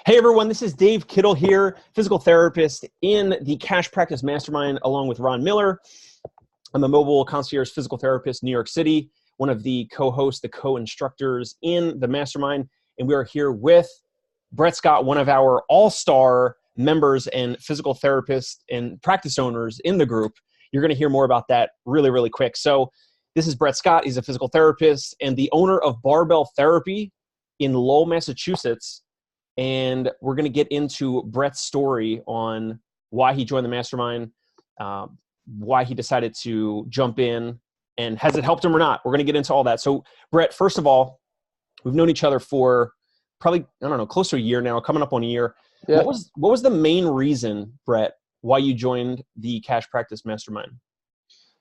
Hey everyone, this is Dave Kittle here, physical therapist in the Cash Practice Mastermind along with Ron Miller. I'm a mobile concierge physical therapist in New York City, one of the co-hosts, the co-instructors in the Mastermind, and we are here with Brett Scott, one of our all-star members and physical therapists and practice owners in the group. You're going to hear more about that really, really quick. So this is Brett Scott. He's a physical therapist and the owner of Barbell Therapy in Lowell, Massachusetts. And we're going to get into Brett's story on why he joined the Mastermind, why he decided to jump in, and has it helped him or not? We're going to get into all that. So Brett, first of all, we've known each other for probably, I don't know, close to a year now, coming up on a year. Yeah. What was the main reason, Brett, why you joined the Cash Practice Mastermind?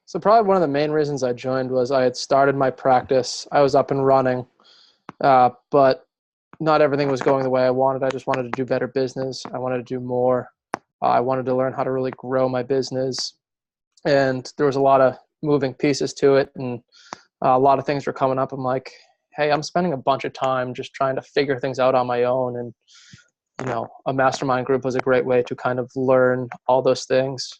So probably one of the main reasons I joined was I had started my practice. I was up and running, but not everything was going the way I wanted. I just wanted to do better business. I wanted to do more. I wanted to learn how to really grow my business. And there was a lot of moving pieces to it, and a lot of things were coming up. I'm like, hey, I'm spending a bunch of time just trying to figure things out on my own. And, you know, a mastermind group was a great way to kind of learn all those things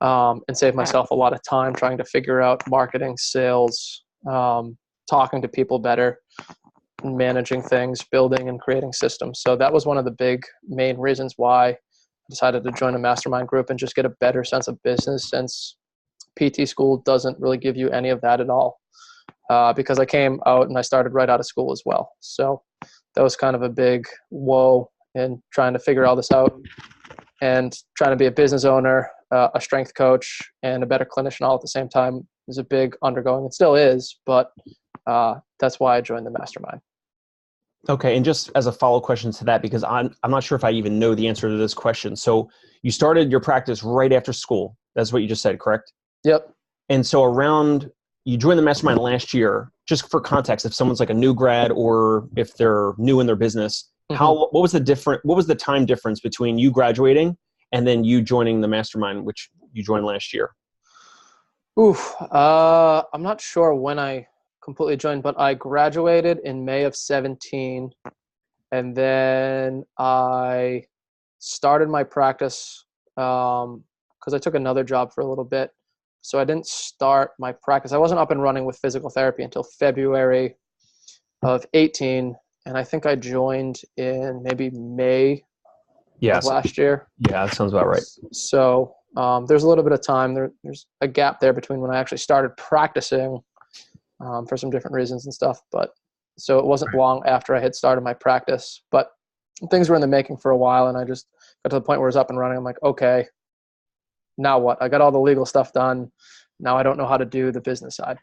and save myself a lot of time trying to figure out marketing, sales, talking to people better, managing things, building and creating systems. So that was one of the big main reasons why I decided to join a mastermind group and just get a better sense of business, since PT school doesn't really give you any of that at all. Because I came out and I started right out of school as well. So that was kind of a big whoa in trying to figure all this out and trying to be a business owner, a strength coach, and a better clinician all at the same time is a big undergoing. It still is, but that's why I joined the mastermind. Okay, and just as a follow-up question to that, because I'm not sure if I even know the answer to this question. So you started your practice right after school. That's what you just said, correct? Yep. And so you joined the mastermind last year. Just for context, if someone's like a new grad or if they're new in their business, what was the time difference between you graduating and then you joining the mastermind, which you joined last year? I'm not sure when I completely joined, but I graduated in May of 17, and then I started my practice because I took another job for a little bit. So I didn't start my practice. I wasn't up and running with physical therapy until February of 18, and I think I joined in maybe May of last year. Yeah, that sounds about right. So there's a little bit of time. There's a gap there between when I actually started practicing for some different reasons and stuff. But so it wasn't long after I had started my practice, but things were in the making for a while. And I just got to the point where it was up and running. I'm like, okay, now what? I got all the legal stuff done. Now I don't know how to do the business side.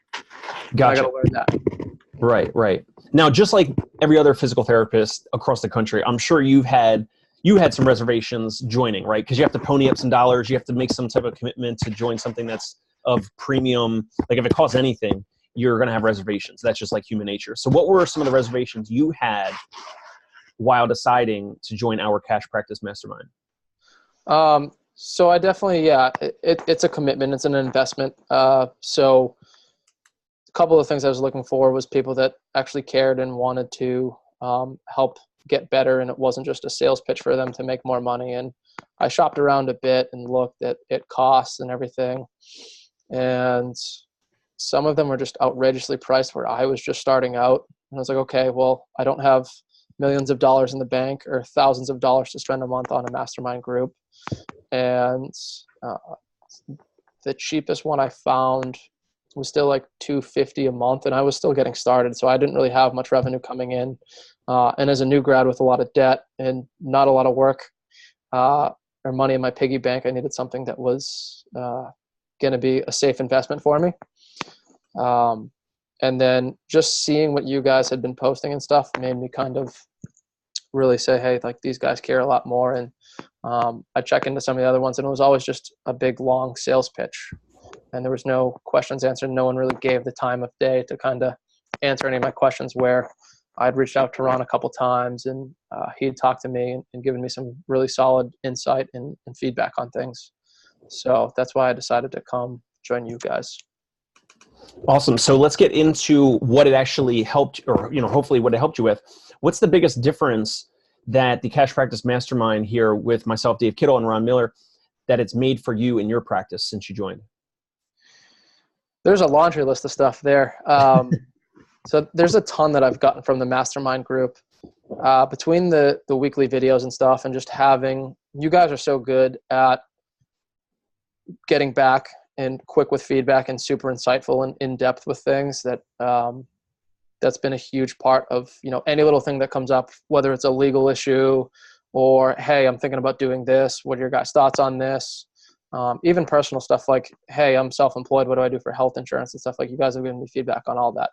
Gotcha. I got to learn that. Right. Now, just like every other physical therapist across the country, I'm sure you had some reservations joining, right? Because you have to pony up some dollars. You have to make some type of commitment to join something that's of premium. Like if it costs anything, you're going to have reservations. That's just like human nature. So what were some of the reservations you had while deciding to join our Cash Practice Mastermind? So I definitely, it's a commitment. It's an investment. So a couple of things I was looking for was people that actually cared and wanted to help get better, and it wasn't just a sales pitch for them to make more money. And I shopped around a bit and looked at costs and everything. And some of them were just outrageously priced where I was just starting out. And I was like, okay, well, I don't have millions of dollars in the bank or thousands of dollars to spend a month on a mastermind group. And the cheapest one I found was still like $250 a month, and I was still getting started. So I didn't really have much revenue coming in. And as a new grad with a lot of debt and not a lot of work or money in my piggy bank, I needed something that was going to be a safe investment for me. And then just seeing what you guys had been posting and stuff made me kind of really say, hey, like these guys care a lot more. And I check into some of the other ones, and it was always just a big, long sales pitch. And there was no questions answered. No one really gave the time of day to kind of answer any of my questions, where I'd reached out to Ron a couple times, and he'd talked to me and given me some really solid insight and feedback on things. So that's why I decided to come join you guys. Awesome. So let's get into what it actually helped, or hopefully what it helped you with. What's the biggest difference that the Cash Practice Mastermind here with myself, Dave Kittle, and Ron Miller, that it's made for you in your practice since you joined? There's a laundry list of stuff there. So there's a ton that I've gotten from the Mastermind group. Between the weekly videos and stuff, and just having, you guys are so good at getting back and quick with feedback and super insightful and in depth with things, that that's been a huge part of, any little thing that comes up, whether it's a legal issue or, hey, I'm thinking about doing this. What are your guys' thoughts on this? Even personal stuff like, hey, I'm self-employed. What do I do for health insurance and stuff? Like, you guys have given me feedback on all that.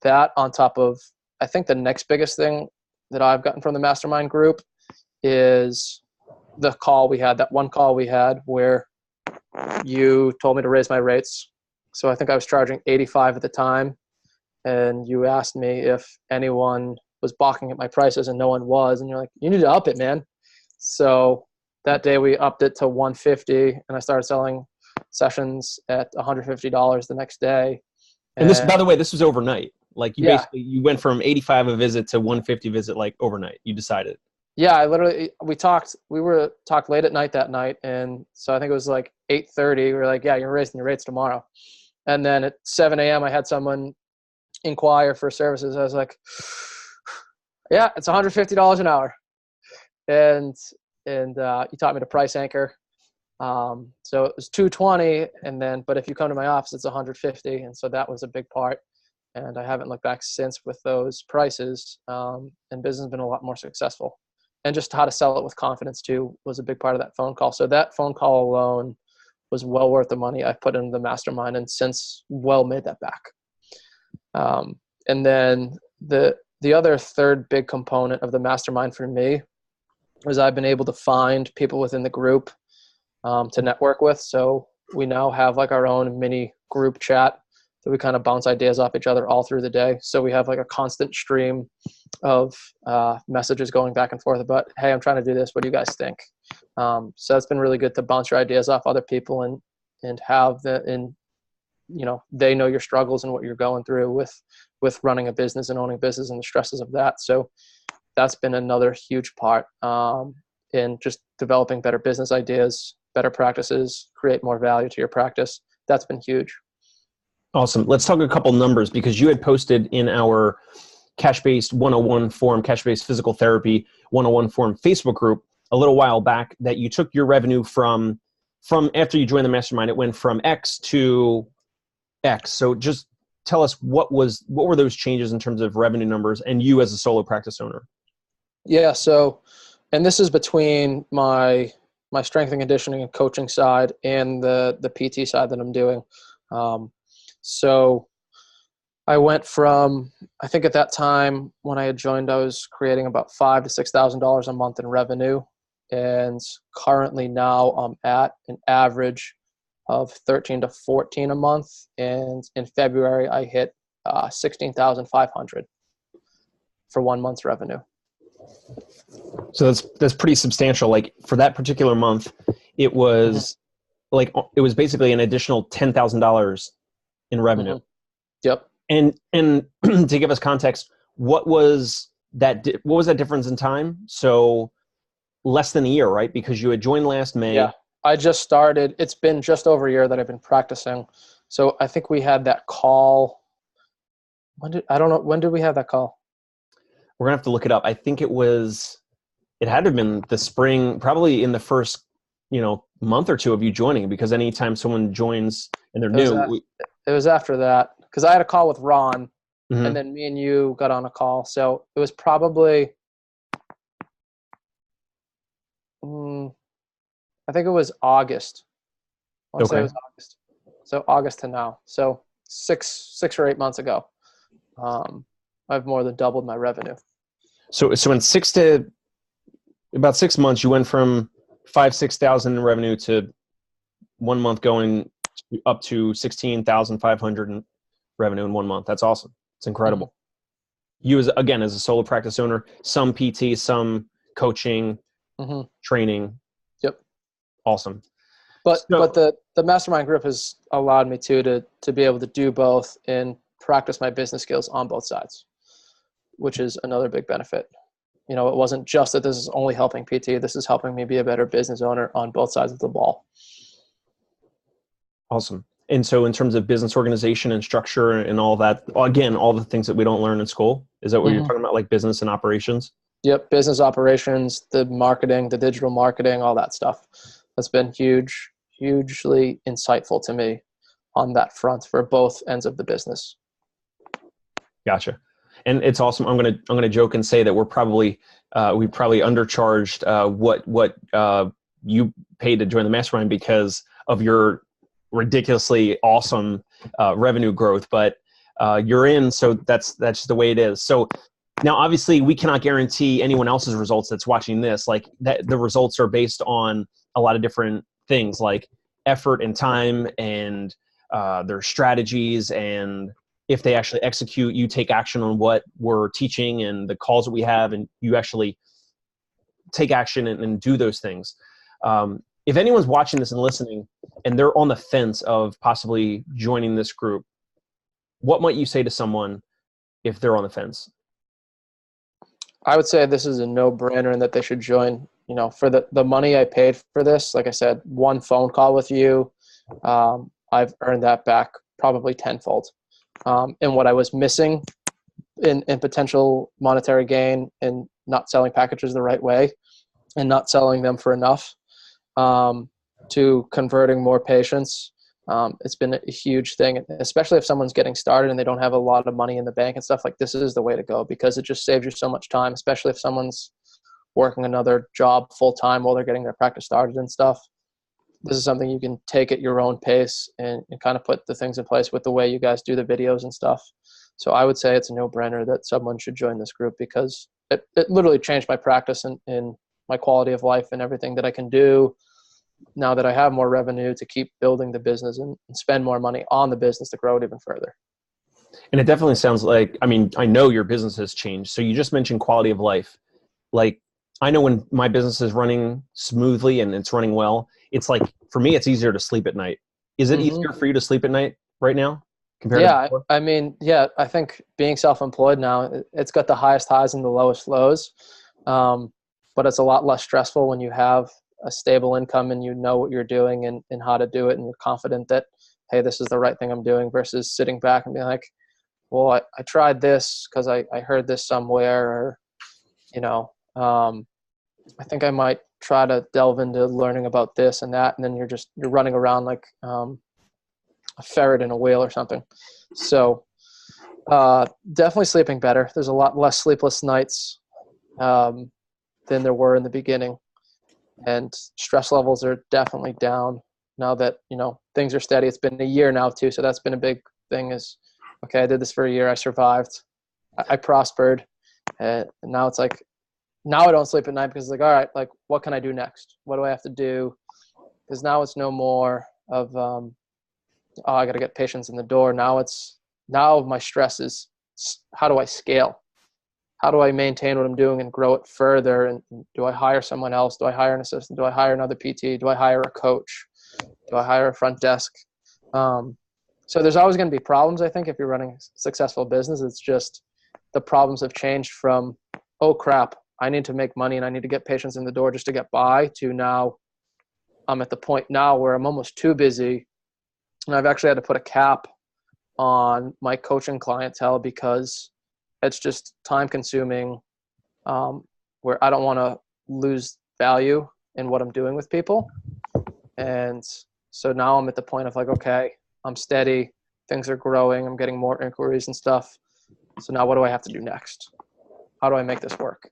That on top of, I think the next biggest thing that I've gotten from the Mastermind group is the call we had, that one call we had where you told me to raise my rates. So I think I was charging 85 at the time. And you asked me if anyone was balking at my prices, and no one was. And you're like, you need to up it, man. So that day we upped it to 150, and I started selling sessions at $150 the next day. And this, by the way, this was overnight. Like you Yeah. basically, you went from 85 a visit to 150 visit, like overnight. You decided. Yeah, we talked late at night that night. And so I think it was like 8:30. We were like, yeah, you're raising your rates tomorrow. And then at 7 a.m. I had someone inquire for services. I was like, yeah, it's $150 an hour. And you taught me to price anchor. So it was $220. And then, but if you come to my office, it's $150. And so that was a big part. And I haven't looked back since with those prices. And business has been a lot more successful. And just how to sell it with confidence too was a big part of that phone call. So that phone call alone was well worth the money I put into the Mastermind, and since well made that back. And then the other third big component of the Mastermind for me was I've been able to find people within the group to network with. So we now have like our own mini group chat that we kind of bounce ideas off each other all through the day. So we have like a constant stream of messages going back and forth about, hey, I'm trying to do this. What do you guys think? So it's been really good to bounce your ideas off other people and have they know your struggles and what you're going through with running a business and owning business and the stresses of that. So that's been another huge part in just developing better business ideas, better practices, create more value to your practice. That's been huge. Awesome. Let's talk a couple numbers, because you had posted in our Cash-Based 101 forum, Cash-Based Physical Therapy 101 forum Facebook group a little while back, that you took your revenue from after you joined the Mastermind, it went from X to X. So just tell us what were those changes in terms of revenue numbers and you as a solo practice owner? Yeah. So, and this is between my strength and conditioning and coaching side and the PT side that I'm doing. So I went from, I think at that time when I had joined, I was creating about $5,000 to $6,000 a month in revenue. And currently now I'm at an average of 13 to 14 a month. And in February, I hit 16,500 for 1 month's revenue. So that's pretty substantial. Like for that particular month, it was it was basically an additional $10,000 in revenue. Yep. And to give us context, what was that difference in time? So less than a year, right? Because you had joined last May. Yeah. I just started. It's been just over a year that I've been practicing. So I think we had that call. When did we have that call? We're gonna have to look it up. I think it had to have been the spring, probably in the first, month or two of you joining, because anytime someone joins and they're new. It was after that, because I had a call with Ron, and then me and you got on a call. So it was probably, I think it was August. I say it was August. So August to now. So six or 8 months ago, I've more than doubled my revenue. So in about 6 months, you went from 6,000 in revenue to 1 month going up to 16,500 in revenue in 1 month. That's awesome. It's incredible. You as a solo practice owner, some PT, some coaching, training. Yep. Awesome. But the Mastermind group has allowed me to be able to do both and practice my business skills on both sides, which is another big benefit. you know, it wasn't just that this is only helping PT. This is helping me be a better business owner on both sides of the ball. Awesome. And so in terms of business organization and structure and all that, again, all the things that we don't learn in school, is that what you're talking about, like business and operations? Yep. Business operations, the marketing, the digital marketing, all that stuff. That's been hugely insightful to me on that front for both ends of the business. Gotcha. And it's awesome. I'm gonna joke and say that we probably undercharged what you paid to join the mastermind because of your ridiculously awesome revenue growth. But you're in, so that's just the way it is. So now, obviously, we cannot guarantee anyone else's results that's watching this. Like that, the results are based on a lot of different things, like effort and time, and their strategies, and if they actually execute, you take action on what we're teaching and the calls that we have, and you actually take action and do those things. If anyone's watching this and listening and they're on the fence of possibly joining this group, what might you say to someone if they're on the fence? I would say this is a no-brainer and that they should join. You know, for the money I paid for this, like I said, one phone call with you, I've earned that back probably tenfold. And what I was missing in potential monetary gain and not selling packages the right way and not selling them for enough to converting more patients. It's been a huge thing, especially if someone's getting started and they don't have a lot of money in the bank and stuff. Like, this is the way to go because it just saves you so much time, especially if someone's working another job full time while they're getting their practice started and stuff. This is something you can take at your own pace and kind of put the things in place with the way you guys do the videos and stuff. So I would say it's a no-brainer that someone should join this group because it literally changed my practice and my quality of life and everything that I can do now that I have more revenue to keep building the business and spend more money on the business to grow it even further. And it definitely sounds like, I mean, I know your business has changed. So you just mentioned quality of life. Like, I know when my business is running smoothly and it's running well, it's like, for me, it's easier to sleep at night. Is it easier for you to sleep at night right now compared to before? I mean, I think being self-employed now, it's got the highest highs and the lowest lows. But it's a lot less stressful when you have a stable income and you know what you're doing and how to do it. And you're confident that, hey, this is the right thing I'm doing versus sitting back and being like, well, I tried this because I heard this somewhere, or, you know, I think I might try to delve into learning about this and that. And then you're running around like a ferret in a wheel or something. So definitely sleeping better. There's a lot less sleepless nights than there were in the beginning. And stress levels are definitely down now that, you know, things are steady. It's been a year now too. So that's been a big thing is, okay, I did this for a year. I survived. I prospered. And now it's like, now I don't sleep at night because it's like, all right, like, what can I do next? What do I have to do? Because now it's no more of, oh, I got to get patients in the door. Now my stress is, how do I scale? How do I maintain what I'm doing and grow it further? And do I hire someone else? Do I hire an assistant? Do I hire another PT? Do I hire a coach? Do I hire a front desk? So there's always going to be problems, I think, if you're running a successful business. It's just the problems have changed from, oh, crap, I need to make money and I need to get patients in the door just to get by, to now I'm at the point now where I'm almost too busy. And I've actually had to put a cap on my coaching clientele because it's just time consuming, where I don't want to lose value in what I'm doing with people. And so now I'm at the point of like, okay, I'm steady, things are growing, I'm getting more inquiries and stuff. So now what do I have to do next? How do I make this work?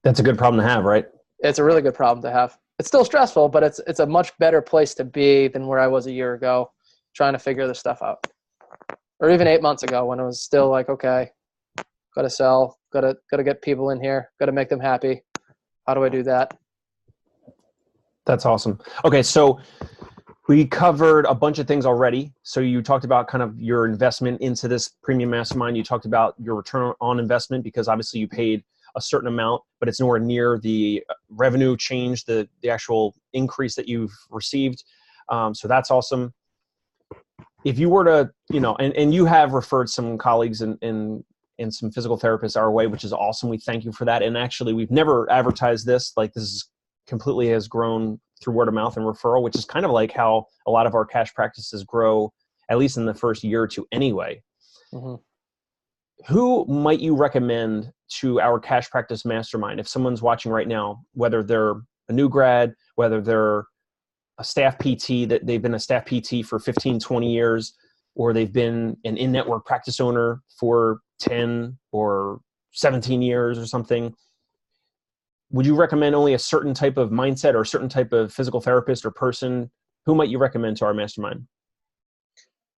That's a good problem to have, right? It's a really good problem to have. It's still stressful, but it's a much better place to be than where I was a year ago, trying to figure this stuff out. Or even 8 months ago when it was still like, okay, got to sell, got to get people in here, got to make them happy. How do I do that? That's awesome. Okay, so we covered a bunch of things already. So you talked about kind of your investment into this premium mastermind. You talked about your return on investment because obviously you paid a certain amount, but it's nowhere near the revenue change, the actual increase that you've received. So that's awesome. If you were to, you know, and you have referred some colleagues and and some physical therapists our way, which is awesome. We thank you for that. And actually, we've never advertised this. Like, this is completely has grown through word of mouth and referral, which is kind of like how a lot of our cash practices grow, at least in the first year or two anyway. Mm-hmm. Who might you recommend to our cash practice mastermind? If someone's watching right now, whether they're a new grad, whether they're a staff PT, that they've been a staff PT for 15, 20 years, or they've been an in-network practice owner for 10 or 17 years or something, would you recommend only a certain type of mindset or a certain type of physical therapist or person? Who might you recommend to our mastermind?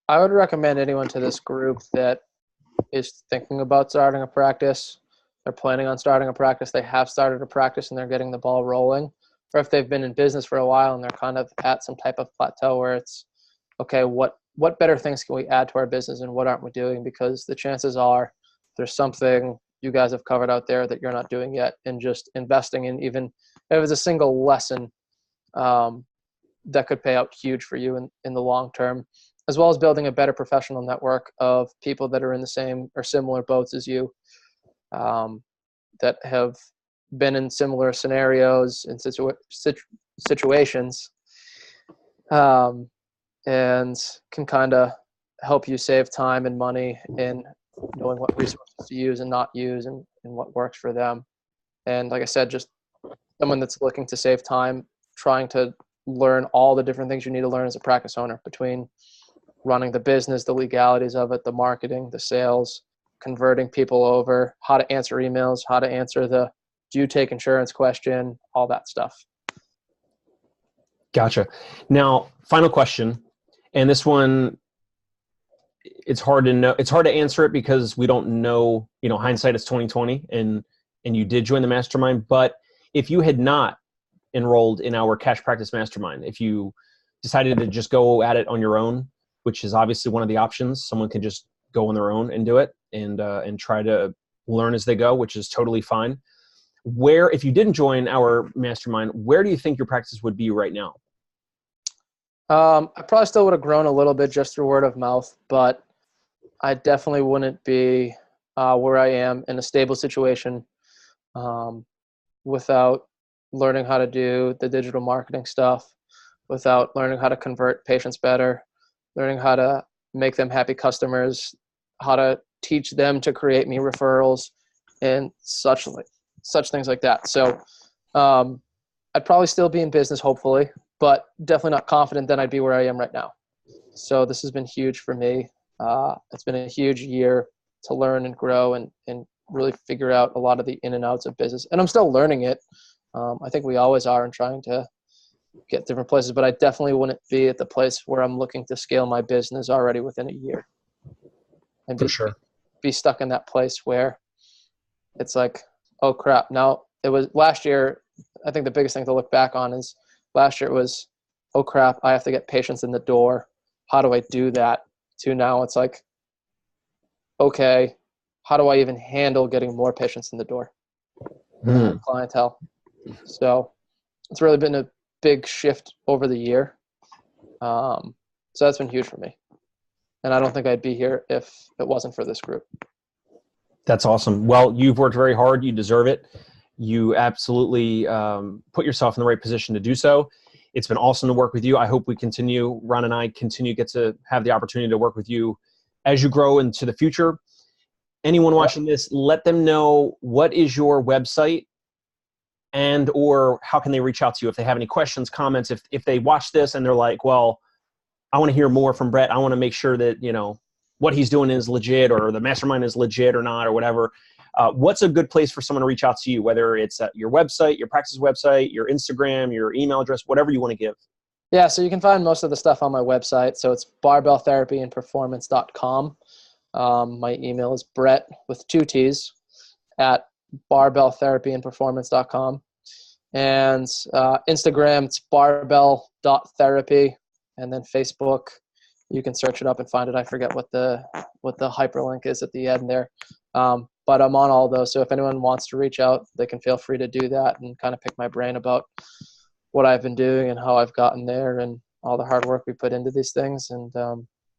I would recommend anyone to this group that is thinking about starting a practice. They're planning on starting a practice. They have started a practice and they're getting the ball rolling. Or if they've been in business for a while and they're kind of at some type of plateau where it's, okay, what better things can we add to our business and what aren't we doing? Because the chances are there's something you guys have covered out there that you're not doing yet, and just investing in, even if it's a single lesson, that could pay out huge for you in the long term, as well as building a better professional network of people that are in the same or similar boats as you, that have been in similar scenarios and situations, and can kind of help you save time and money in knowing what resources to use and not use, and what works for them. And like I said, just someone that's looking to save time, trying to learn all the different things you need to learn as a practice owner, between running the business, the legalities of it, the marketing, the sales, converting people over, how to answer emails, how to answer the do you take insurance question, all that stuff. Gotcha. Now, final question. And this one, it's hard to know. It's hard to answer it because we don't know, hindsight is 2020, and you did join the mastermind. But if you had not enrolled in our cash practice mastermind, if you decided to just go at it on your own, which is obviously one of the options, someone can just go on their own and do it and try to learn as they go, which is totally fine. If you didn't join our mastermind, where do you think your practice would be right now? I probably still would have grown a little bit just through word of mouth, but I definitely wouldn't be where I am in a stable situation without learning how to do the digital marketing stuff, without learning how to convert patients better, learning how to make them happy customers, how to teach them to create me referrals, and such things like that. So I'd probably still be in business, hopefully, but definitely not confident that I'd be where I am right now. So this has been huge for me. It's been a huge year to learn and grow and really figure out a lot of the in and outs of business. And I'm still learning it. I think we always are, and trying to get different places, but I definitely wouldn't be at the place where I'm looking to scale my business already within a year. And be stuck in that place where it's like, oh crap. Now, it was last year, I think the biggest thing to look back on is last year it was, oh crap, I have to get patients in the door. How do I do that? To now it's like, okay, how do I even handle getting more patients in the door? Clientele. So it's really been a big shift over the year. So that's been huge for me. And I don't think I'd be here if it wasn't for this group. That's awesome. Well, you've worked very hard. You deserve it. You absolutely put yourself in the right position to do so. It's been awesome to work with you. I hope Ron and I continue to get to have the opportunity to work with you as you grow into the future. Anyone watching this, let them know, what is your website, and or how can they reach out to you if they have any questions, comments, if they watch this and they're like, well, I want to hear more from Brett. I want to make sure that, what he's doing is legit, or the mastermind is legit or not, or whatever. What's a good place for someone to reach out to you, whether it's at your website, your practice website, your Instagram, your email address, whatever you want to give? Yeah, so you can find most of the stuff on my website. So it's barbelltherapyandperformance.com. My email is Brett with 2 T's at barbelltherapyandperformance.com. And Instagram, it's barbell.therapy. And then Facebook, you can search it up and find it. I forget what the hyperlink is at the end there. But I'm on all those. So if anyone wants to reach out, they can feel free to do that and kind of pick my brain about what I've been doing and how I've gotten there and all the hard work we put into these things. And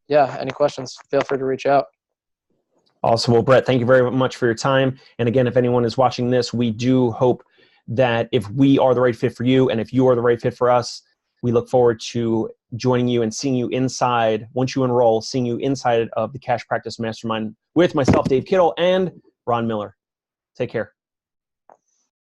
any questions, feel free to reach out. Awesome. Well, Brett, thank you very much for your time. And again, if anyone is watching this, we do hope that if we are the right fit for you and if you are the right fit for us, we look forward to joining you and seeing you inside, once you enroll, seeing you inside of the Cash Practice Mastermind with myself, Dave Kittle, and Ron Miller. Take care.